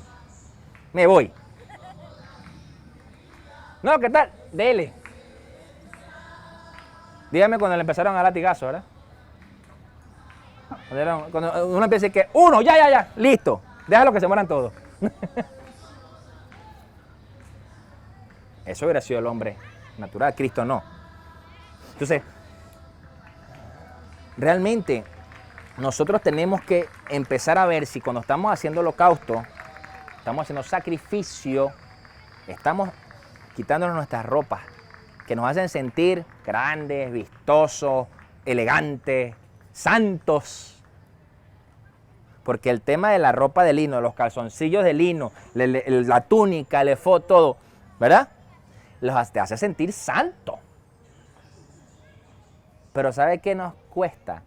Me voy. No, ¿qué tal? Dele. Dígame cuando le empezaron a dar latigazo, ¿verdad? Cuando uno empieza a decir que, uno, ya, listo. Déjalo que se mueran todos. Eso hubiera sido el hombre natural, Cristo no. Entonces, realmente nosotros tenemos que empezar a ver si cuando estamos haciendo holocausto, estamos haciendo sacrificio, estamos quitándonos nuestras ropas, que nos hacen sentir grandes, vistosos, elegantes, santos. Porque el tema de la ropa de lino, los calzoncillos de lino, la túnica, el efod, todo, ¿verdad? Te hace sentir santo. Pero ¿sabe qué nos cuesta?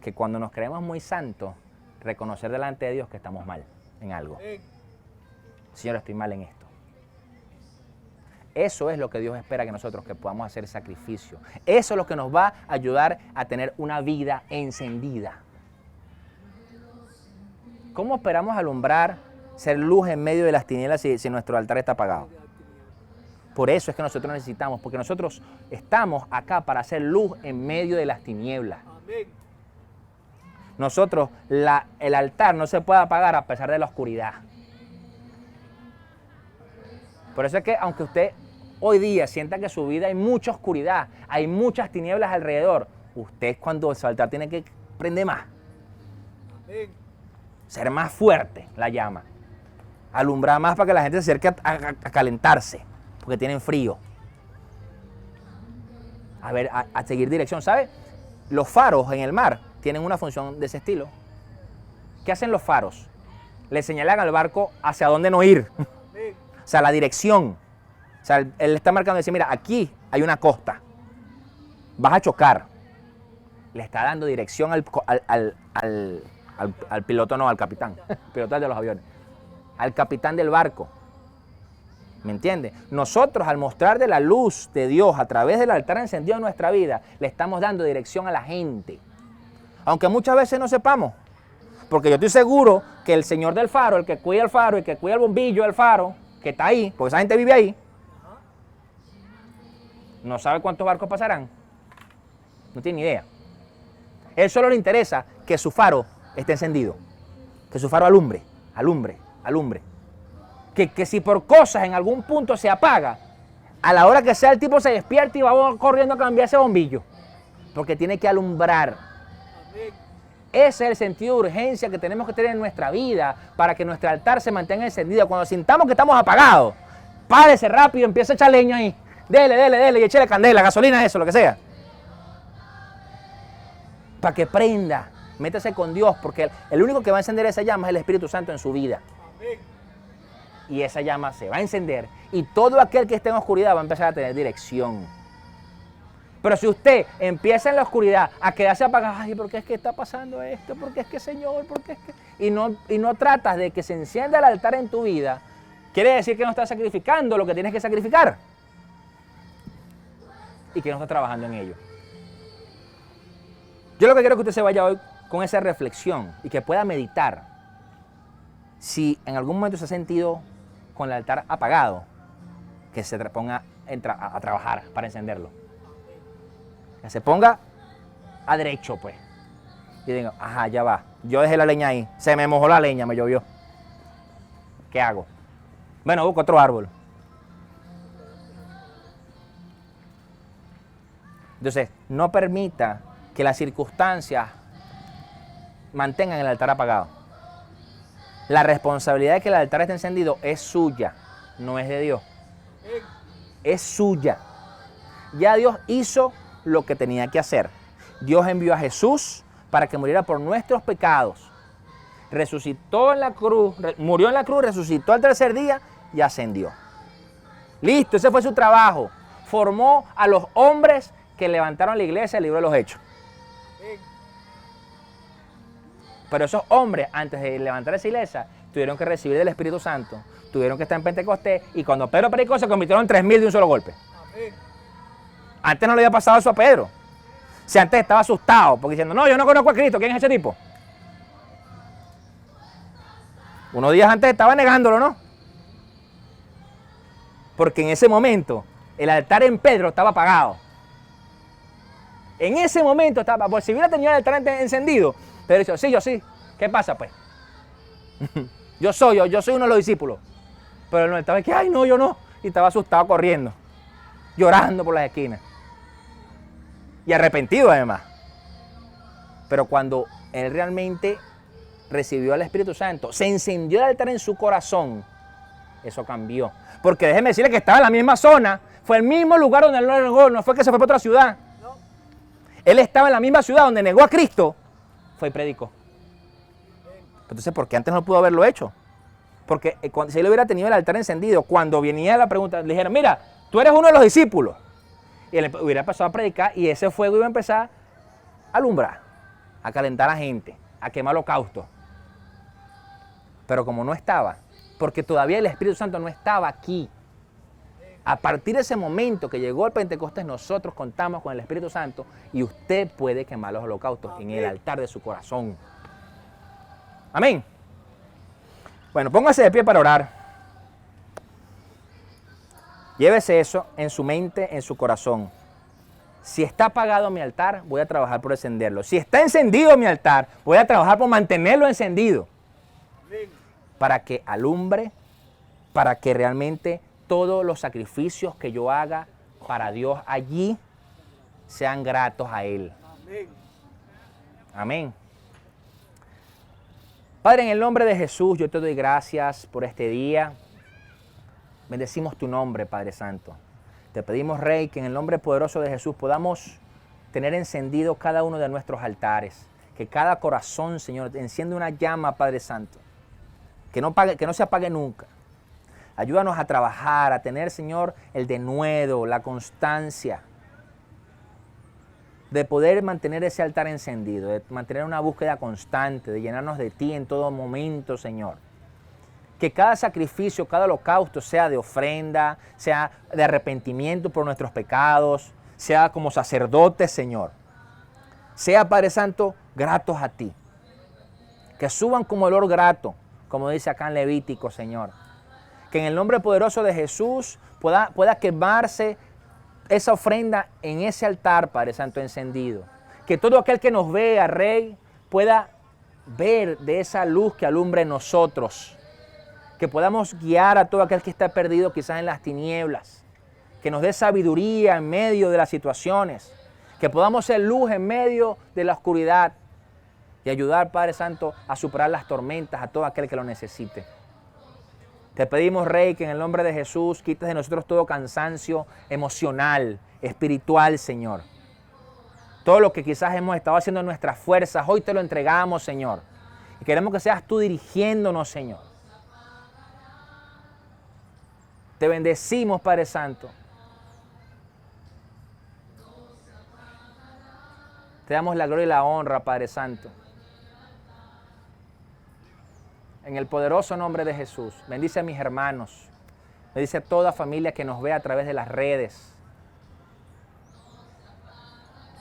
Que cuando nos creemos muy santos, reconocer delante de Dios que estamos mal en algo. Amén. Señor, estoy mal en esto. Eso es lo que Dios espera que nosotros, que podamos hacer sacrificio. Eso es lo que nos va a ayudar a tener una vida encendida. ¿Cómo esperamos alumbrar, ser luz en medio de las tinieblas si nuestro altar está apagado? Por eso es que nosotros necesitamos, porque nosotros estamos acá para hacer luz en medio de las tinieblas. Amén. Nosotros, el altar no se puede apagar a pesar de la oscuridad. Por eso es que aunque usted hoy día sienta que en su vida hay mucha oscuridad, hay muchas tinieblas alrededor, usted cuando su altar tiene que prender más. Amén. Ser más fuerte la llama. Alumbrar más para que la gente se acerque a calentarse, porque tienen frío. A seguir dirección. ¿Sabe? Los faros en el mar tienen una función de ese estilo. ¿Qué hacen los faros? Le señalan al barco hacia dónde no ir. Amén. O sea, la dirección. O sea, él está marcando y dice, mira, aquí hay una costa. Vas a chocar. Le está dando dirección al piloto, no, al capitán. Piloto de los aviones. Al capitán del barco. ¿Me entiende? Nosotros, al mostrar de la luz de Dios a través del altar encendido en nuestra vida, le estamos dando dirección a la gente. Aunque muchas veces no sepamos. Porque yo estoy seguro que el señor del faro, el que cuida el faro, el que cuida el bombillo del faro, que está ahí, porque esa gente vive ahí, no sabe cuántos barcos pasarán. No tiene ni idea. Él solo le interesa que su faro esté encendido. Que su faro alumbre, alumbre, alumbre. Que si por cosas en algún punto se apaga, a la hora que sea el tipo se despierta y va corriendo a cambiar ese bombillo. Porque tiene que alumbrar. Amén. Ese es el sentido de urgencia que tenemos que tener en nuestra vida para que nuestro altar se mantenga encendido. Cuando sintamos que estamos apagados, párese rápido, empieza a echar leña ahí. Dele y échale candela, gasolina, eso, lo que sea. Para que prenda, métase con Dios, porque el único que va a encender esa llama es el Espíritu Santo en su vida. Amén. Y esa llama se va a encender y todo aquel que esté en oscuridad va a empezar a tener dirección. Pero si usted empieza en la oscuridad a quedarse apagado, ay, ¿por qué es que está pasando esto? ¿Por qué es que, Señor? ¿Por qué es que...? Y no tratas de que se encienda el altar en tu vida, quiere decir que no estás sacrificando lo que tienes que sacrificar. Y que no estás trabajando en ello. Yo lo que quiero es que usted se vaya hoy con esa reflexión y que pueda meditar. Si en algún momento se ha sentido con el altar apagado, que se ponga a trabajar para encenderlo. Que se ponga a derecho, pues. Y diga, ajá, ya va. Yo dejé la leña ahí. Se me mojó la leña, me llovió. ¿Qué hago? Bueno, busco otro árbol. Entonces, no permita que las circunstancias mantengan el altar apagado. La responsabilidad de que el altar esté encendido es suya, no es de Dios. Es suya. Ya Dios hizo lo que tenía que hacer. Dios envió a Jesús para que muriera por nuestros pecados. Resucitó en la cruz, murió en la cruz, resucitó al tercer día y ascendió. Listo, ese fue su trabajo. Formó a los hombres que levantaron la iglesia, el libro de los Hechos. Pero esos hombres, antes de levantar esa iglesia, tuvieron que recibir del Espíritu Santo, tuvieron que estar en Pentecostés, y cuando Pedro predicó se convirtieron en 3.000 de un solo golpe. Amén. Antes no le había pasado eso a Pedro. Si antes estaba asustado, porque diciendo, no, yo no conozco a Cristo, ¿quién es ese tipo? Unos días antes estaba negándolo, ¿no? Porque en ese momento el altar en Pedro estaba apagado. En ese momento estaba, pues si hubiera tenido el altar encendido, Pedro dice, sí, yo sí. ¿Qué pasa pues? yo soy uno de los discípulos. Pero él no estaba que, ay no, yo no. Y estaba asustado corriendo, llorando por las esquinas. Y arrepentido además. Pero cuando él realmente recibió al Espíritu Santo, se encendió el altar en su corazón, eso cambió. Porque déjeme decirle que estaba en la misma zona, fue el mismo lugar donde él lo negó, no fue que se fue para otra ciudad. No. Él estaba en la misma ciudad donde negó a Cristo, fue y predicó. Entonces, ¿por qué antes no pudo haberlo hecho? Porque si él hubiera tenido el altar encendido, cuando venía la pregunta, le dijeron, mira, tú eres uno de los discípulos. Y él hubiera empezado a predicar y ese fuego iba a empezar a alumbrar, a calentar a la gente, a quemar holocaustos. Pero como no estaba, porque todavía el Espíritu Santo no estaba aquí. A partir de ese momento que llegó el Pentecostés, nosotros contamos con el Espíritu Santo y usted puede quemar los holocaustos en el altar de su corazón. Amén. Bueno, póngase de pie para orar. Llévese eso en su mente, en su corazón. Si está apagado mi altar, voy a trabajar por encenderlo. Si está encendido mi altar, voy a trabajar por mantenerlo encendido. Para que alumbre, para que realmente todos los sacrificios que yo haga para Dios allí sean gratos a Él. Amén. Padre, en el nombre de Jesús, yo te doy gracias por este día. Bendecimos tu nombre, Padre Santo. Te pedimos, Rey, que en el nombre poderoso de Jesús podamos tener encendido cada uno de nuestros altares. Que cada corazón, Señor, encienda una llama, Padre Santo. Que no se apague nunca. Ayúdanos a trabajar, a tener, Señor, el denuedo, la constancia. De poder mantener ese altar encendido, de mantener una búsqueda constante, de llenarnos de ti en todo momento, Señor. Que cada sacrificio, cada holocausto sea de ofrenda, sea de arrepentimiento por nuestros pecados, sea como sacerdotes, Señor. Sea, Padre Santo, gratos a ti. Que suban como olor grato, como dice acá en Levítico, Señor. Que en el nombre poderoso de Jesús pueda quemarse esa ofrenda en ese altar, Padre Santo, encendido. Que todo aquel que nos vea, Rey, pueda ver de esa luz que alumbra en nosotros. Que podamos guiar a todo aquel que está perdido quizás en las tinieblas. Que nos dé sabiduría en medio de las situaciones. Que podamos ser luz en medio de la oscuridad. Y ayudar, Padre Santo, a superar las tormentas a todo aquel que lo necesite. Te pedimos, Rey, que en el nombre de Jesús quites de nosotros todo cansancio emocional, espiritual, Señor. Todo lo que quizás hemos estado haciendo en nuestras fuerzas, hoy te lo entregamos, Señor. Y queremos que seas tú dirigiéndonos, Señor. Te bendecimos, Padre Santo. Te damos la gloria y la honra, Padre Santo. En el poderoso nombre de Jesús, bendice a mis hermanos. Bendice a toda familia que nos ve a través de las redes.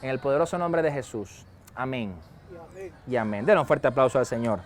En el poderoso nombre de Jesús. Amén. Y amén. Denle un fuerte aplauso al Señor.